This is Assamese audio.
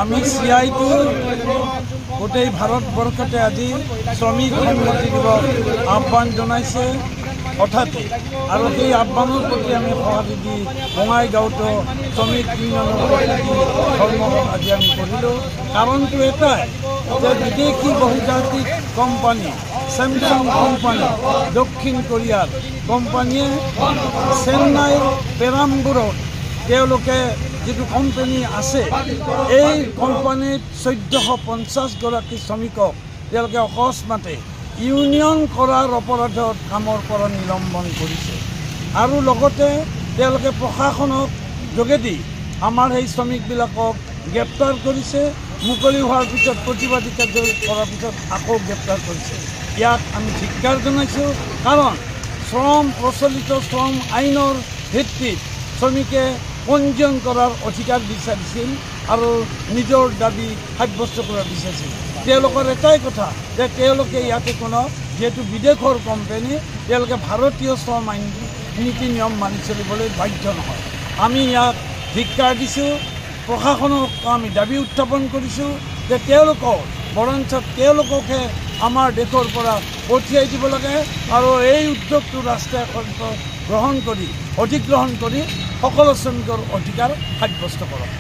আমি CITU গোটেই ভাৰতবৰ্ষতে আজি শ্ৰমিক সংহতি দিৱস আহ্বান জনাইছে হঠাতে আৰু সেই আহ্বানৰ প্ৰতি আমি সঁহাৰি দি বঙাইগাঁৱতো শ্ৰমিক ইউনিয়নৰ ধৰ্মঘট আজি আমি কৰিলোঁ। কাৰণটো এটাই যে বিদেশী বহুজাতিক কোম্পানী চেমচাং কোম্পানী দক্ষিণ কোৰিয়াৰ কোম্পানীয়ে চেন্নাইৰ পেৰাম্বুৰত তেওঁলোকে যিটো কোম্পানী আছে এই কোম্পানীত 1450 গৰাকী শ্ৰমিকক তেওঁলোকে অকস্মাতে ইউনিয়ন কৰাৰ অপৰাধত কামৰ পৰা নিলম্বন কৰিছে আৰু লগতে তেওঁলোকে প্ৰশাসনক যোগেদি আমাৰ এই শ্ৰমিকবিলাকক গ্ৰেপ্তাৰ কৰিছে। মুকলি হোৱাৰ পিছত প্ৰতিবাদী কাৰ্য কৰাৰ পিছত আকৌ গ্ৰেপ্তাৰ কৰিছে। ইয়াক আমি ধিক্কাৰ জনাইছোঁ কাৰণ প্ৰচলিত শ্ৰম আইনৰ ভিত্তিত শ্ৰমিকে পঞ্জীয়ন কৰাৰ অধিকাৰ বিচাৰিছিল আৰু নিজৰ দাবী সাব্যস্ত কৰিব বিচাৰিছিল। তেওঁলোকৰ এটাই কথা যে তেওঁলোকে ইয়াতে কোনো যিহেতু বিদেশৰ কোম্পানী তেওঁলোকে ভাৰতীয় শ্ৰম আইন নীতি নিয়ম মানি চলিবলৈ বাধ্য নহয়। আমি ইয়াক ধিক্কাৰ দিছোঁ। প্ৰশাসনক আমি দাবী উত্থাপন কৰিছোঁ যে তেওঁলোককে আমাৰ দেশৰ পৰা পঠিয়াই দিব লাগে আৰু এই উদ্যোগটো ৰাষ্ট্ৰীয় গ্ৰহণ কৰি অধিগ্ৰহণ কৰি সকলো শ্ৰমিকৰ অধিকাৰ সাব্যস্ত কৰক।